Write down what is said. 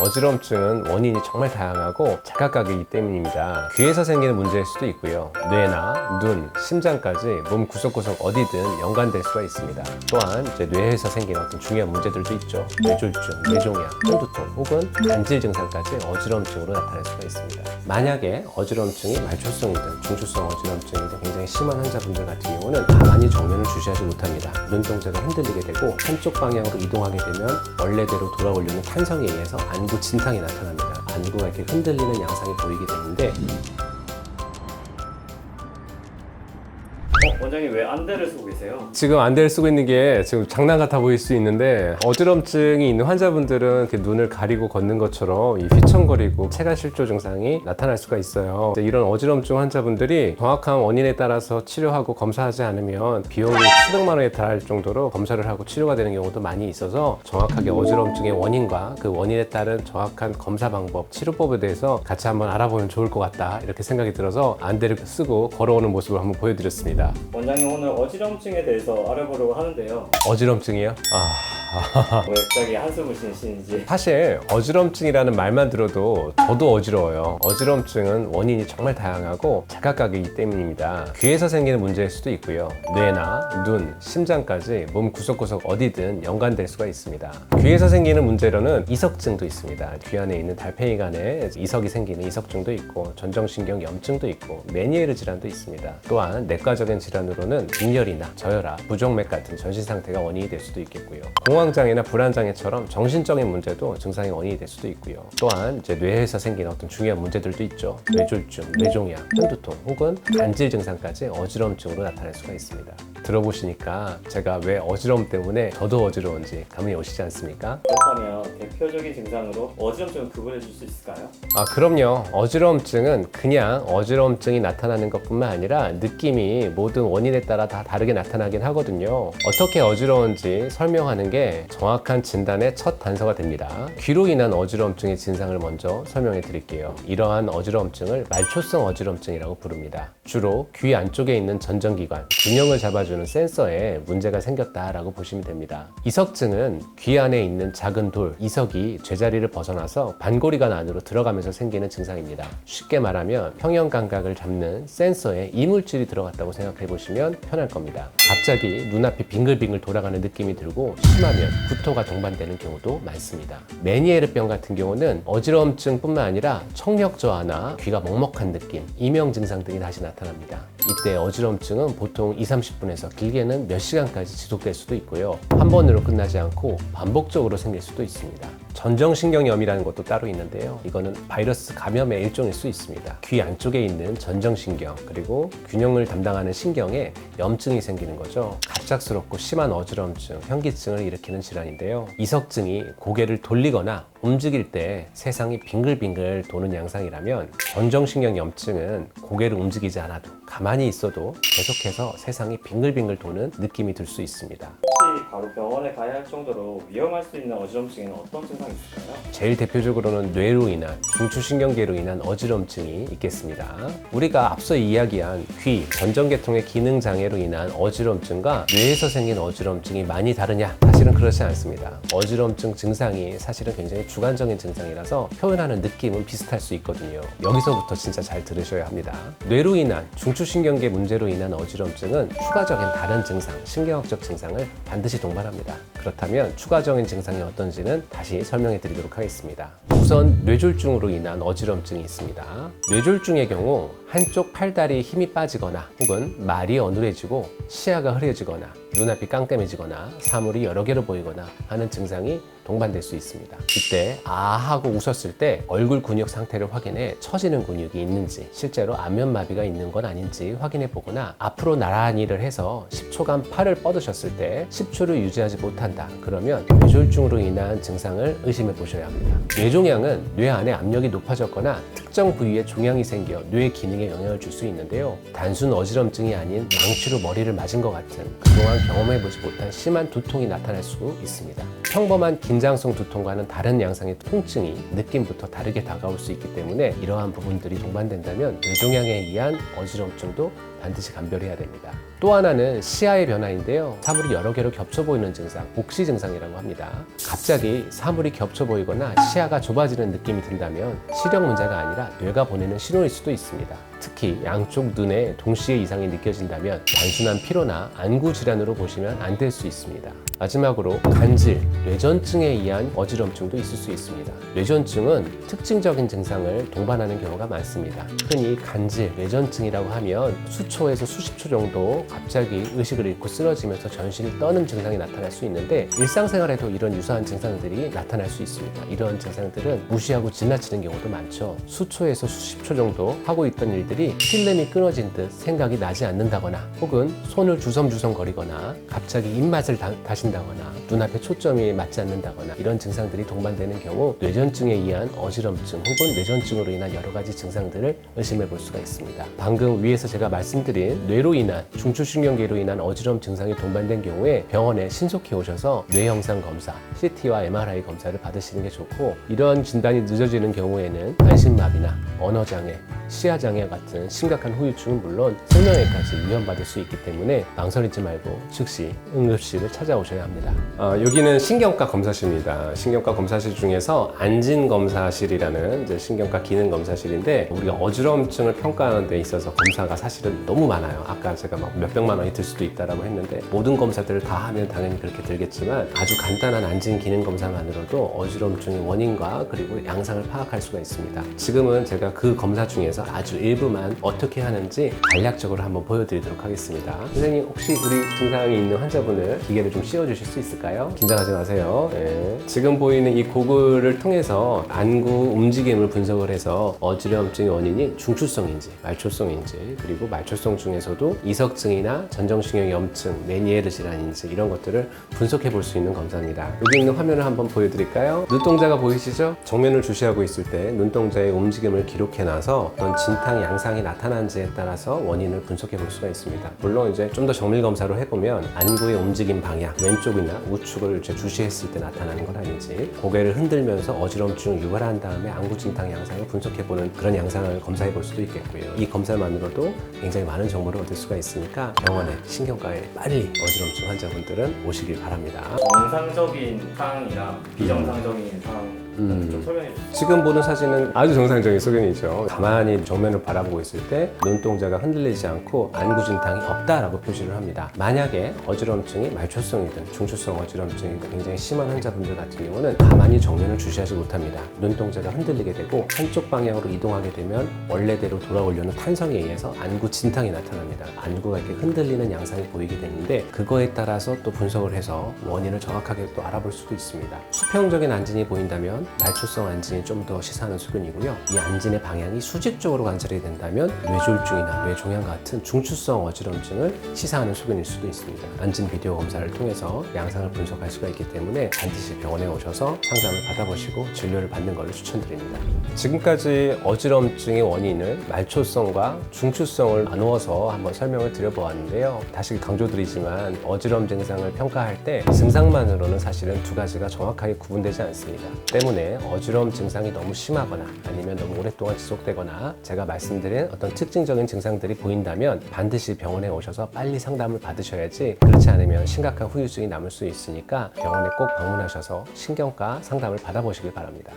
어지럼증은 원인이 정말 다양하고 제각각이기 때문입니다. 귀에서 생기는 문제일 수도 있고요. 뇌나 눈, 심장까지 몸 구석구석 어디든 연관될 수가 있습니다. 또한 이제 뇌에서 생기는 어떤 중요한 문제들도 있죠. 뇌졸중, 뇌종양, 편두통 혹은 간질 증상까지 어지럼증으로 나타날 수가 있습니다. 만약에 어지럼증이 말초성이든 중추성 어지럼증이든 굉장히 심한 환자분들 같은 경우는 가만히 정면을 주시하지 못합니다. 눈동자가 흔들리게 되고 한쪽 방향으로 이동하게 되면 원래대로 돌아오려는 탄성에 의해서 안구 진탕이 나타납니다. 안구가 이렇게 흔들리는 양상이 보이게 되는데 원장님 왜 안대를 쓰고 계세요? 지금 안대를 쓰고 있는 게 지금 장난 같아 보일 수 있는데 어지럼증이 있는 환자분들은 이렇게 눈을 가리고 걷는 것처럼 이 휘청거리고 체가실조 증상이 나타날 수가 있어요. 이런 어지럼증 환자분들이 정확한 원인에 따라서 치료하고 검사하지 않으면 비용이 수백만 원에 달할 정도로 검사를 하고 치료가 되는 경우도 많이 있어서 정확하게 어지럼증의 원인과 그 원인에 따른 정확한 검사 방법, 치료법에 대해서 같이 한번 알아보면 좋을 것 같다 이렇게 생각이 들어서 안대를 쓰고 걸어오는 모습을 한번 보여드렸습니다. 원장님 오늘 어지럼증에 대해서 알아보려고 하는데요. 어지럼증이요? 왜 갑자기 한숨을 쉬시는지. 사실 어지럼증이라는 말만 들어도 저도 어지러워요. 어지럼증은 원인이 정말 다양하고 제각각이기 때문입니다. 귀에서 생기는 문제일 수도 있고요. 뇌나 눈, 심장까지 몸 구석구석 어디든 연관될 수가 있습니다. 귀에서 생기는 문제로는 이석증도 있습니다. 귀 안에 있는 달팽이관에 이석이 생기는 이석증도 있고 전정신경 염증도 있고 메니에르 질환도 있습니다. 또한 내과적인 질환으로는 빈혈이나 저혈압, 부정맥 같은 전신 상태가 원인이 될 수도 있겠고요. 공황장애나 불안장애처럼 정신적인 문제도 증상의 원인이 될 수도 있고요. 또한 이제 뇌에서 생기는 어떤 중요한 문제들도 있죠. 뇌졸중, 뇌종양, 편두통 혹은 간질 증상까지 어지럼증으로 나타날 수가 있습니다. 들어보시니까 제가 왜 어지러움 때문에 저도 어지러운지 감이 오시지 않습니까? 그렇다면 대표적인 증상으로 어지럼증을 구분해 줄 수 있을까요? 그럼요. 어지럼증은 그냥 어지럼증이 나타나는 것뿐만 아니라 느낌이 모든 원인에 따라 다 다르게 나타나긴 하거든요. 어떻게 어지러운지 설명하는 게 정확한 진단의 첫 단서가 됩니다. 귀로 인한 어지럼증의 진상을 먼저 설명해 드릴게요. 이러한 어지럼증을 말초성 어지럼증이라고 부릅니다. 주로 귀 안쪽에 있는 전정기관, 균형을 잡아주는 센서에 문제가 생겼다라고 보시면 됩니다. 이석증은 귀 안에 있는 작은 돌, 이석이 제자리를 벗어나서 반고리관 안으로 들어가면서 생기는 증상입니다. 쉽게 말하면 평형 감각을 잡는 센서에 이물질이 들어갔다고 생각해 보시면 편할 겁니다. 갑자기 눈앞이 빙글빙글 돌아가는 느낌이 들고 심하면 구토가 동반되는 경우도 많습니다. 메니에르병 같은 경우는 어지러움증뿐만 아니라 청력 저하나 귀가 먹먹한 느낌, 이명 증상 등이 다시 나타납니다. 이때 어지러움증은 보통 20-30분에서 길게는 몇 시간까지 지속될 수도 있고요. 한 번으로 끝나지 않고 반복적으로 생길 수도 있습니다. 전정신경염이라는 것도 따로 있는데요. 이거는 바이러스 감염의 일종일 수 있습니다. 귀 안쪽에 있는 전정신경 그리고 균형을 담당하는 신경에 염증이 생기는 거죠. 갑작스럽고 심한 어지럼증, 현기증을 일으키는 질환인데요. 이석증이 고개를 돌리거나 움직일 때 세상이 빙글빙글 도는 양상이라면 전정신경 염증은 고개를 움직이지 않아도 가만히 있어도 계속해서 세상이 빙글빙글 도는 느낌이 들 수 있습니다. 혹시 바로 병원에 가야 할 정도로 위험할 수 있는 어지럼증에는 어떤 증상이 있을까요? 제일 대표적으로는 뇌로 인한 중추신경계로 인한 어지럼증이 있겠습니다. 우리가 앞서 이야기한 귀, 전정계통의 기능 장애로 인한 어지럼증과 뇌에서 생긴 어지럼증이 많이 다르냐? 사실은 그렇지 않습니다. 어지럼증 증상이 사실은 굉장히 주관적인 증상이라서 표현하는 느낌은 비슷할 수 있거든요. 여기서부터 진짜 잘 들으셔야 합니다. 뇌로 인한 중추신경계 문제로 인한 어지럼증은 추가적인 다른 증상, 신경학적 증상을 반드시 동반합니다. 그렇다면 추가적인 증상이 어떤지는 다시 설명해 드리도록 하겠습니다. 우선 뇌졸중으로 인한 어지럼증이 있습니다. 뇌졸중의 경우 한쪽 팔다리에 힘이 빠지거나 혹은 말이 어눌해지고 시야가 흐려지거나 눈앞이 깜깜해지거나 사물이 여러 개로 보이거나 하는 증상이 동반될 수 있습니다. 이때 아 하고 웃었을 때 얼굴 근육 상태를 확인해 처지는 근육이 있는지 실제로 안면마비가 있는 건 아닌지 확인해 보거나 앞으로 나란히를 해서 10초간 팔을 뻗으셨을 때 10초를 유지하지 못한다. 그러면 뇌졸중으로 인한 증상을 의심해 보셔야 합니다. 뇌종양은 뇌 안에 압력이 높아졌거나 특정 부위에 종양이 생겨 뇌 기능에 영향을 줄 수 있는데요. 단순 어지럼증이 아닌 망치로 머리를 맞은 것 같은 그동안 경험해보지 못한 심한 두통이 나타날 수 있습니다. 평범한 긴장성 두통과는 다른 양상의 통증이 느낌부터 다르게 다가올 수 있기 때문에 이러한 부분들이 동반된다면 뇌종양에 의한 어지럼증도 반드시 감별해야 됩니다. 또 하나는 시야의 변화인데요. 사물이 여러 개로 겹쳐 보이는 증상, 복시 증상이라고 합니다. 갑자기 사물이 겹쳐 보이거나 시야가 좁아지는 느낌이 든다면 시력 문제가 아니라 뇌가 보내는 신호일 수도 있습니다. 특히 양쪽 눈에 동시에 이상이 느껴진다면 단순한 피로나 안구 질환으로 보시면 안 될 수 있습니다. 마지막으로 간질, 뇌전증에 의한 어지럼증도 있을 수 있습니다. 뇌전증은 특징적인 증상을 동반하는 경우가 많습니다. 흔히 간질, 뇌전증이라고 하면 수초에서 수십 초 정도 갑자기 의식을 잃고 쓰러지면서 전신이 떠는 증상이 나타날 수 있는데 일상생활에도 이런 유사한 증상들이 나타날 수 있습니다. 이런 증상들은 무시하고 지나치는 경우도 많죠. 수초에서 수십 초 정도 하고 있던 일들이 필름이 끊어진 듯 생각이 나지 않는다거나 혹은 손을 주섬주섬 거리거나 갑자기 입맛을 다신다거나 눈앞에 초점이 맞지 않는다거나 이런 증상들이 동반되는 경우 뇌전증에 의한 어지럼증 혹은 뇌전증으로 인한 여러 가지 증상들을 의심해 볼 수가 있습니다. 방금 위에서 제가 말씀드린 뇌로 인한 중추신경계로 인한 어지럼 증상이 동반된 경우에 병원에 신속히 오셔서 뇌 영상 검사, CT와 MRI 검사를 받으시는 게 좋고 이러한 진단이 늦어지는 경우에는 반신마비나 언어장애, 시야장애 같은 심각한 후유증은 물론 생명에까지 위험받을 수 있기 때문에 망설이지 말고 즉시 응급실을 찾아오셔야 합니다. 여기는 신경과 검사실입니다. 신경과 검사실 중에서 안진검사실이라는 이제 신경과 기능검사실인데 우리가 어지럼증을 평가하는 데 있어서 검사가 사실은 너무 많아요. 아까 제가 막 몇백만 원이 들 수도 있다라고 했는데 모든 검사들을 다 하면 당연히 그렇게 들겠지만 아주 간단한 안진 기능 검사만으로도 어지럼증의 원인과 그리고 양상을 파악할 수가 있습니다. 지금은 제가 그 검사 중에서 아주 일부만 어떻게 하는지 간략적으로 한번 보여드리도록 하겠습니다. 선생님 혹시 우리 증상이 있는 환자분을 기계를 좀 씌워주실 수 있을까요? 긴장하지 마세요. 네. 지금 보이는 이 고글을 통해서 안구 움직임을 분석을 해서 어지럼증의 원인이 중추성인지 말초성인지 그리고 말초성 중에서도 이석증이나 전정신경 염증, 메니에르 질환인지 이런 것들을 분석해 볼 수 있는 검사입니다. 여기 있는 화면을 한번 보여드릴까요? 눈동자가 보이시죠? 정면을 주시하고 있을 때 눈동자의 움직임을 기록해 놔서 어떤 진탕 양상이 나타난지에 따라서 원인을 분석해 볼 수가 있습니다. 물론 이제 좀 더 정밀 검사로 해보면 안구의 움직임 방향, 왼쪽이나 우측을 이제 주시했을 때 나타나는 건 아닌지 고개를 흔들면서 어지럼증을 유발한 다음에 안구 진탕 양상을 분석해 보는 그런 양상을 검사해 볼 수도 있겠고요. 이 검사만으로도 굉장히 많은 정보를 얻을 수가 있으니까 병원에 신경과에 빨리 어지럼증 환자분들은 오시길 바랍니다. 정상적인 상황이랑 비정상적인 상황 좀 설명해 주세요. 지금 보는 사진은 아주 정상적인 소견이죠. 가만히 정면을 바라보고 있을 때 눈동자가 흔들리지 않고 안구 진탕이 없다라고 표시를 합니다. 만약에 어지럼증이 말초성이든 중추성 어지럼증이든 굉장히 심한 환자분들 같은 경우는 가만히 정면을 주시하지 못합니다. 눈동자가 흔들리게 되고 한쪽 방향으로 이동하게 되면 원래대로 돌아오려는 탄성에 의해서 안구 진탕이 나타납니다. 안구가 이렇게 흔들리는 양상이 보이게 되는데 그거에 따라서 또 분석을 해서 원인을 정확하게 또 알아볼 수도 있습니다. 수평적인 안진이 보인다면 말초성 안진이 좀 더 시사하는 수준이고요. 이 안진의 방향이 수직적으로 관찰이 된다면 뇌졸중이나 뇌종양 같은 중추성 어지럼증을 시사하는 수준일 수도 있습니다. 안진 비디오 검사를 통해서 양상을 분석할 수가 있기 때문에 반드시 병원에 오셔서 상담을 받아보시고 진료를 받는 것을 추천드립니다. 지금까지 어지럼증의 원인을 말초성과 중추성을 나누어서 한번 설명을 드려보았는데요. 다시 강조드리지만 어지럼 증상을 평가할 때 증상만으로는 사실은 두 가지가 정확하게 구분되지 않습니다. 때문에 어지러움 증상이 너무 심하거나 아니면 너무 오랫동안 지속되거나 제가 말씀드린 어떤 특징적인 증상들이 보인다면 반드시 병원에 오셔서 빨리 상담을 받으셔야지 그렇지 않으면 심각한 후유증이 남을 수 있으니까 병원에 꼭 방문하셔서 신경과 상담을 받아보시길 바랍니다.